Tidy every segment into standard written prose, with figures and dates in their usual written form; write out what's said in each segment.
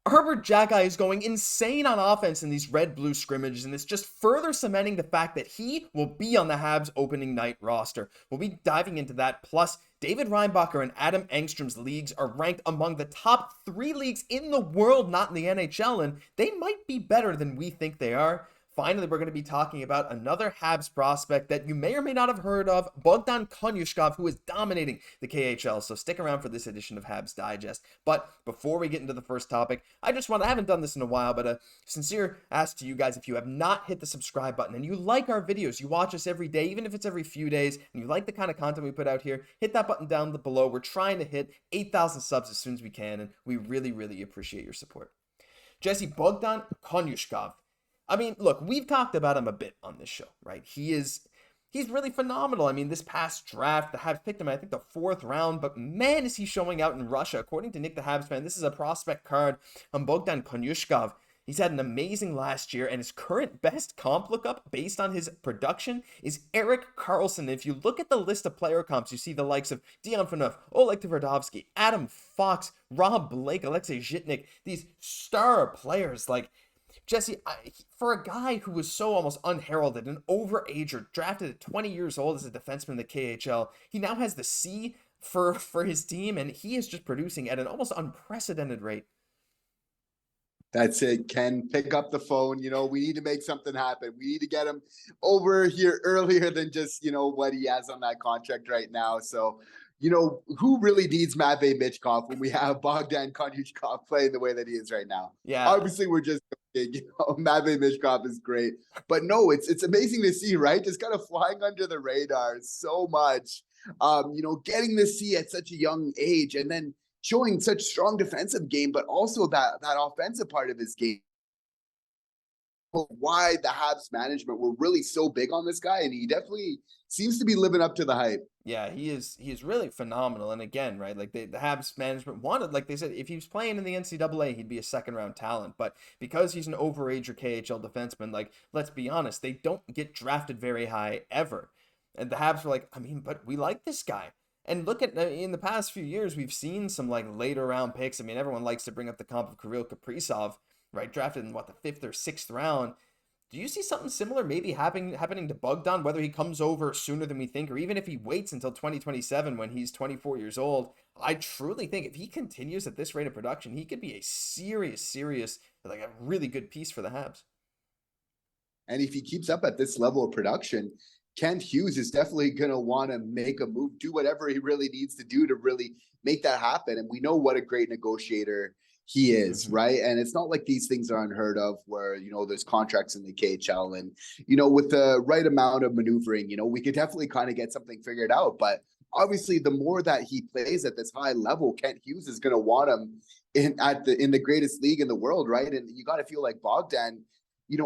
Arber Xhekaj is going insane on offense in these red-blue scrimmages, and it's just further cementing the fact that he will be on the Habs opening night roster. We'll be diving into that. Plus, David Reinbacher and Adam Engstrom's leagues are ranked among the top 3 leagues in the world, not in the NHL, and they might be better than we think they are. Finally, we're going to be talking about another Habs prospect that you may or may not have heard of, Bogan Konyushkov, who is dominating the KHL. So stick around for this edition of Habs Digest. But before we get into the first topic, I haven't done this in a while, but a sincere ask to you guys, if you have not hit the subscribe button and you like our videos, you watch us every day, even if it's every few days, and you like the kind of content we put out here, hit that button down below. We're trying to hit 8,000 subs as soon as we can, and we really, really appreciate your support. Jesse, Bogan Konyushkov. I mean, look, we've talked about him a bit on this show, right? He's really phenomenal. I mean, this past draft, the Habs picked him, I think, the 4th round, but man, is he showing out in Russia. According to Nick the Habs fan, this is a prospect card on Bogan Konyushkov. He's had an amazing last year, and his current best comp lookup based on his production is Erik Karlsson. If you look at the list of player comps, you see the likes of Dion Phaneuf, Oleg Tverdovsky, Adam Fox, Rob Blake, Alexei Zhitnik, these star players. Like, Jesse, for a guy who was so almost unheralded, an overager, drafted at 20 years old as a defenseman in the KHL, he now has the C for his team, and he is just producing at an almost unprecedented rate. That's it, Ken. Pick up the phone. We need to make something happen. We need to get him over here earlier than just, what he has on that contract right now. So, who really needs Matvei Michkov when we have Bogdan Konyushkov playing the way that he is right now? Yeah. Obviously, we're just Matvei Michkov is great. But no, it's amazing to see, right? Just kind of flying under the radar so much. Getting to see at such a young age and then showing such strong defensive game, but also that offensive part of his game. Why the Habs management were really so big on this guy, and he definitely seems to be living up to the hype. Yeah, he is really phenomenal. And again, right, like the Habs management wanted, like they said, if he was playing in the NCAA, he'd be a 2nd-round talent. But because he's an overager KHL defenseman, like, let's be honest, they don't get drafted very high ever. And the Habs were like, I mean, but we like this guy. And look at, in the past few years, we've seen some like later round picks. I mean, everyone likes to bring up the comp of Kirill Kaprizov, right? Drafted in the 5th or 6th round. Do you see something similar maybe happening to Bogdan, whether he comes over sooner than we think, or even if he waits until 2027 when he's 24 years old? I truly think if he continues at this rate of production, he could be a serious, like a really good piece for the Habs. And if he keeps up at this level of production, Kent Hughes is definitely going to want to make a move, do whatever he really needs to do to really make that happen. And we know what a great negotiator he is, right? And it's not like these things are unheard of where, there's contracts in the KHL and, with the right amount of maneuvering, we could definitely kind of get something figured out. But obviously the more that he plays at this high level, Kent Hughes is going to want him in the greatest league in the world, right? And you got to feel like Bogdan,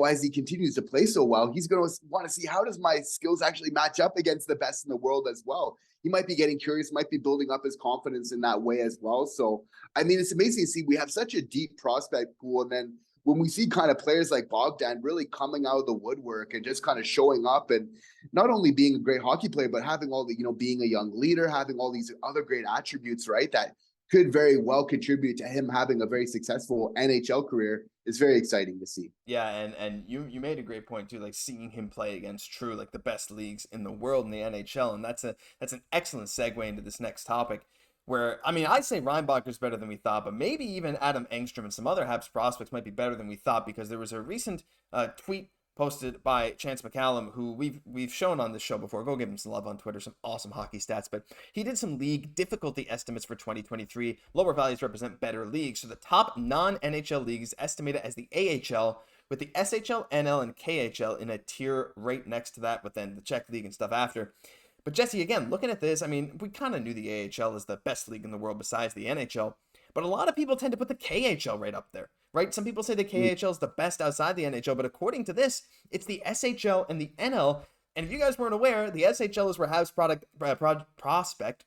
as he continues to play so well, he's going to want to see, how does my skills actually match up against the best in the world as well? He might be getting curious, might be building up his confidence in that way as well. So, I mean, it's amazing to see we have such a deep prospect pool. And then when we see kind of players like Bogdan really coming out of the woodwork and just kind of showing up and not only being a great hockey player, but having all the, being a young leader, having all these other great attributes, right? That could very well contribute to him having a very successful NHL career is very exciting to see. Yeah, and you made a great point too, like seeing him play against true like the best leagues in the world in the NHL, and that's an excellent segue into this next topic. Where, I mean, I'd say Reinbacher's better than we thought, but maybe even Adam Engstrom and some other Habs prospects might be better than we thought, because there was a recent tweet posted by Chance McCallum, who we've shown on this show before. Go give him some love on Twitter, some awesome hockey stats. But he did some league difficulty estimates for 2023. Lower values represent better leagues. So the top non-NHL leagues estimated as the AHL, with the SHL, NL, and KHL in a tier right next to that, but then the Czech league and stuff after. But Jesse, again, looking at this, I mean, we kind of knew the AHL is the best league in the world besides the NHL, but a lot of people tend to put the KHL right up there, right? Some people say the KHL is the best outside the NHL, but according to this, it's the SHL and the NL. And if you guys weren't aware, the SHL is where Habs prospect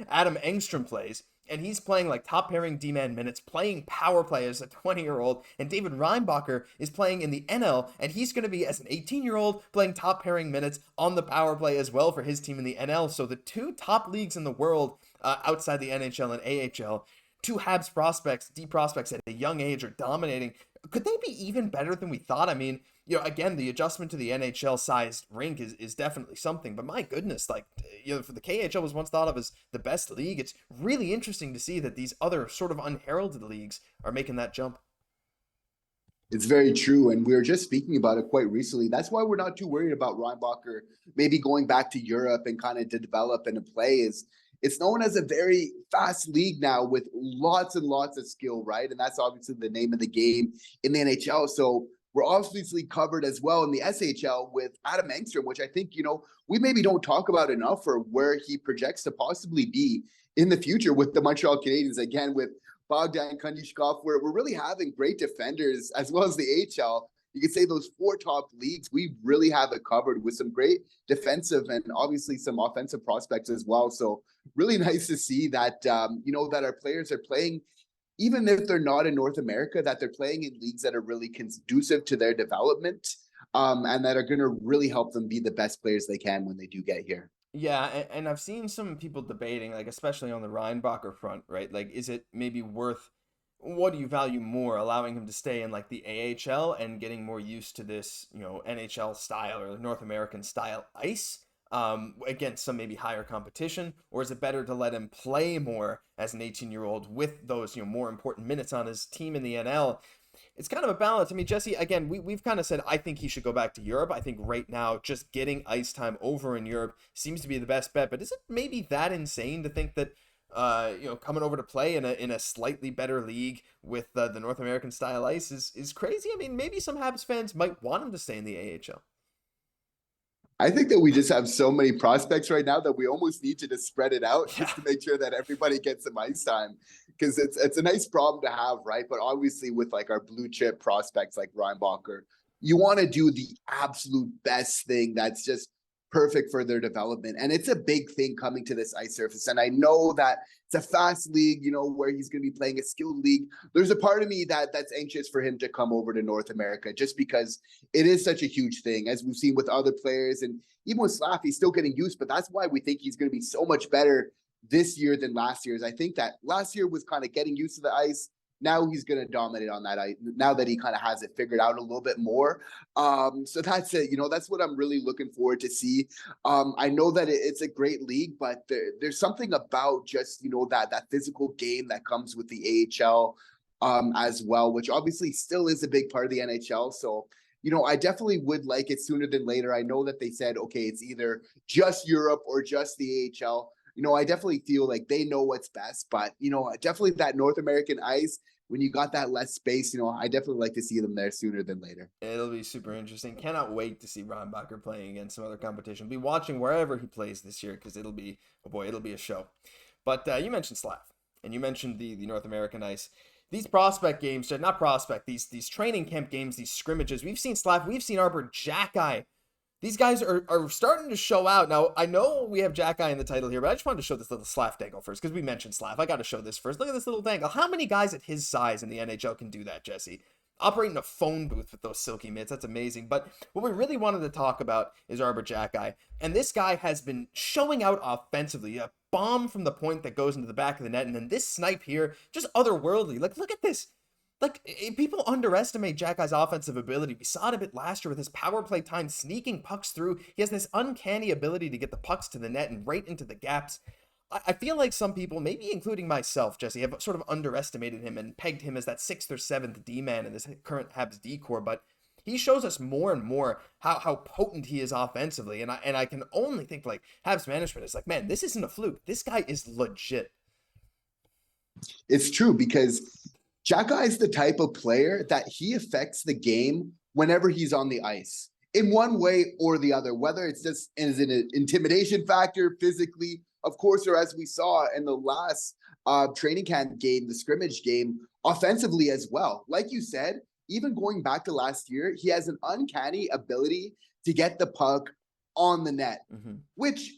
Adam Engstrom plays, and he's playing like top pairing D-man minutes, playing power play as a 20-year-old, and David Reinbacher is playing in the NL, and he's going to be, as an 18-year-old, playing top pairing minutes on the power play as well for his team in the NL. So the two top leagues in the world outside the NHL and AHL, two Habs prospects, D prospects at a young age are dominating. Could they be even better than we thought? I mean, again, the adjustment to the NHL sized rink is definitely something, but my goodness, like, for the KHL was once thought of as the best league. It's really interesting to see that these other sort of unheralded leagues are making that jump. It's very true. And we were just speaking about it quite recently. That's why we're not too worried about Reinbacher maybe going back to Europe and kind of to develop and to play. It's known as a very fast league now with lots and lots of skill, right? And that's obviously the name of the game in the NHL. So we're obviously covered as well in the SHL with Adam Engstrom, which I think, we maybe don't talk about enough for where he projects to possibly be in the future with the Montreal Canadiens. Again, with Bogan Konyushkov, we're really having great defenders as well as the AHL. You could say those four top leagues, we really have it covered with some great defensive and obviously some offensive prospects as well. So really nice to see that, that our players are playing, even if they're not in North America, that they're playing in leagues that are really conducive to their development, and that are going to really help them be the best players they can when they do get here. Yeah, and I've seen some people debating, like, especially on the Reinbacher front, right? Like, is it maybe worth, what do you value more, allowing him to stay in, like, the AHL and getting more used to this, NHL style or North American style ice against some maybe higher competition? Or is it better to let him play more as an 18-year-old with those, more important minutes on his team in the NL? It's kind of a balance. I mean, Jesse, again, we've kind of said, I think he should go back to Europe. I think right now, just getting ice time over in Europe seems to be the best bet. But is it maybe that insane to think that, coming over to play in a slightly better league with the North American style ice is crazy? I mean, maybe some Habs fans might want him to stay in the AHL. I think that we just have so many prospects right now that we almost need to just spread it out just to make sure that everybody gets some ice time, because it's a nice problem to have, right? But obviously with like our blue chip prospects like Reinbacher, you want to do the absolute best thing that's just perfect for their development. And it's a big thing coming to this ice surface. And I know that it's a fast league, where he's going to be playing a skilled league. There's a part of me that's anxious for him to come over to North America, just because it is such a huge thing, as we've seen with other players. And even with Slav, he's still getting used, but that's why we think he's going to be so much better this year than last year's. I think that last year was kind of getting used to the ice. Now he's going to dominate on that ice, now that he kind of has it figured out a little bit more. So that's it. That's what I'm really looking forward to see. I know that it's a great league, but there's something about just, that physical game that comes with the AHL as well, which obviously still is a big part of the NHL. So, I definitely would like it sooner than later. I know that they said, okay, it's either just Europe or just the AHL. I definitely feel like they know what's best, but, definitely that North American ice, when you got that less space, I definitely like to see them there sooner than later. It'll be super interesting. Cannot wait to see Reinbacher playing against some other competition. Be watching wherever he plays this year, because it'll be a show. But you mentioned Slav, and you mentioned the North American ice. These prospect games, not prospect, these training camp games, these scrimmages, we've seen Slav, we've seen Arber Xhekaj. These guys are starting to show out. Now, I know we have Xhekaj in the title here, but I just wanted to show this little Slav dangle first, because we mentioned Slav. I got to show this first. Look at this little dangle. How many guys at his size in the NHL can do that, Jesse? Operating a phone booth with those silky mitts. That's amazing. But what we really wanted to talk about is Arber Xhekaj. And this guy has been showing out offensively. A bomb from the point that goes into the back of the net. And then this snipe here, just otherworldly. Like, look at this. Like, people underestimate Xhekaj's offensive ability. We saw it a bit last year with his power play time, sneaking pucks through. He has this uncanny ability to get the pucks to the net and right into the gaps. I feel like some people, maybe including myself, Jesse, have sort of underestimated him and pegged him as that 6th or 7th D-man in this current Habs D-core, but he shows us more and more how potent he is offensively, and I can only think, like, Habs management is like, man, this isn't a fluke. This guy is legit. It's true, because Xhekaj is the type of player that he affects the game whenever he's on the ice in one way or the other, whether it's just as an intimidation factor physically, of course, or as we saw in the last training camp game, the scrimmage game, offensively as well. Like you said, even going back to last year, he has an uncanny ability to get the puck on the net, which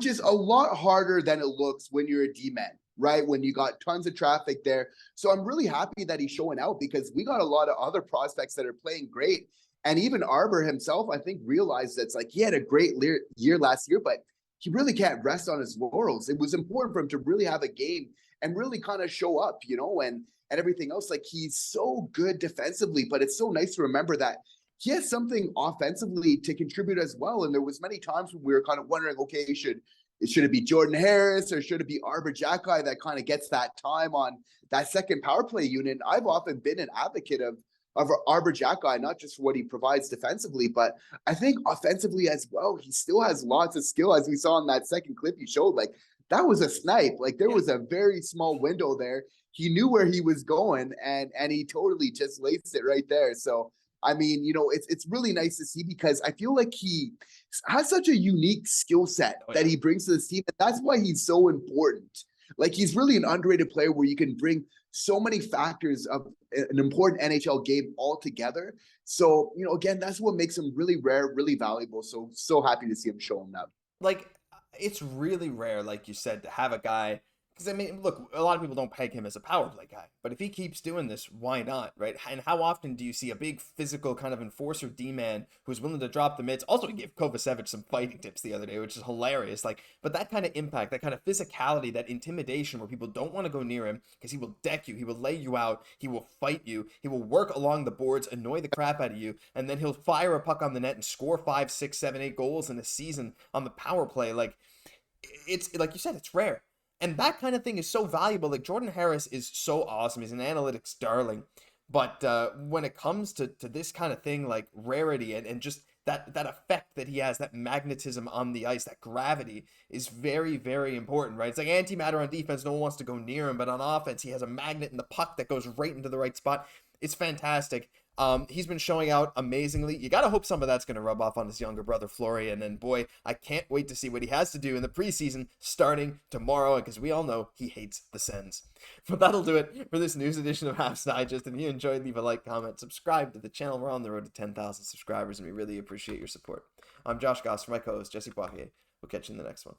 is a lot harder than it looks when you're a D-man, right? When you got tons of traffic there. So I'm really happy that he's showing out, because we got a lot of other prospects that are playing great. And even Arber himself, I think, realized that it's like he had a great year last year, but he really can't rest on his laurels. It was important for him to really have a game and really kind of show up, and everything else. Like, he's so good defensively, but it's so nice to remember that he has something offensively to contribute as well. And there was many times when we were kind of wondering, okay, should it be Jordan Harris or should it be Arber Xhekaj that kind of gets that time on that second power play unit? And I've often been an advocate of Arber Xhekaj, not just for what he provides defensively, but I think offensively as well. He still has lots of skill, as we saw in that second clip you showed. Like, that was a snipe. Like, there was a very small window there. He knew where he was going, and he totally just laced it right there. So, I mean, it's really nice to see, because I feel like he has such a unique skill set that he brings to this team. And that's why he's so important. Like, he's really an underrated player where you can bring so many factors of an important NHL game all together. So, again, that's what makes him really rare, really valuable. So happy to see him showing up. Like, it's really rare, like you said, to have a guy. Because, I mean, look, a lot of people don't peg him as a power play guy, but if he keeps doing this, why not, right? And how often do you see a big physical kind of enforcer D-man who's willing to drop the mitts? Also, he gave Kovacevic some fighting tips the other day, which is hilarious. Like, but that kind of impact, that kind of physicality, that intimidation where people don't want to go near him because he will deck you, he will lay you out, he will fight you, he will work along the boards, annoy the crap out of you, and then he'll fire a puck on the net and score 5, 6, 7, 8 goals in a season on the power play. Like, it's like you said, it's rare. And that kind of thing is so valuable. Like, Jordan Harris is so awesome. He's an analytics darling. But when it comes to this kind of thing, like rarity and just that effect that he has, that magnetism on the ice, that gravity is very, very important, right? It's like antimatter on defense. No one wants to go near him. But on offense, he has a magnet in the puck that goes right into the right spot. It's fantastic. He's been showing out amazingly. You got to hope some of that's going to rub off on his younger brother, Florian. And boy, I can't wait to see what he has to do in the preseason starting tomorrow, because we all know he hates the Sens. But that'll do it for this news edition of Habs Digest. If you enjoyed, leave a like, comment, subscribe to the channel. We're on the road to 10,000 subscribers, and we really appreciate your support. I'm Josh Gosse, for my co-host, Jesse Poirier. We'll catch you in the next one.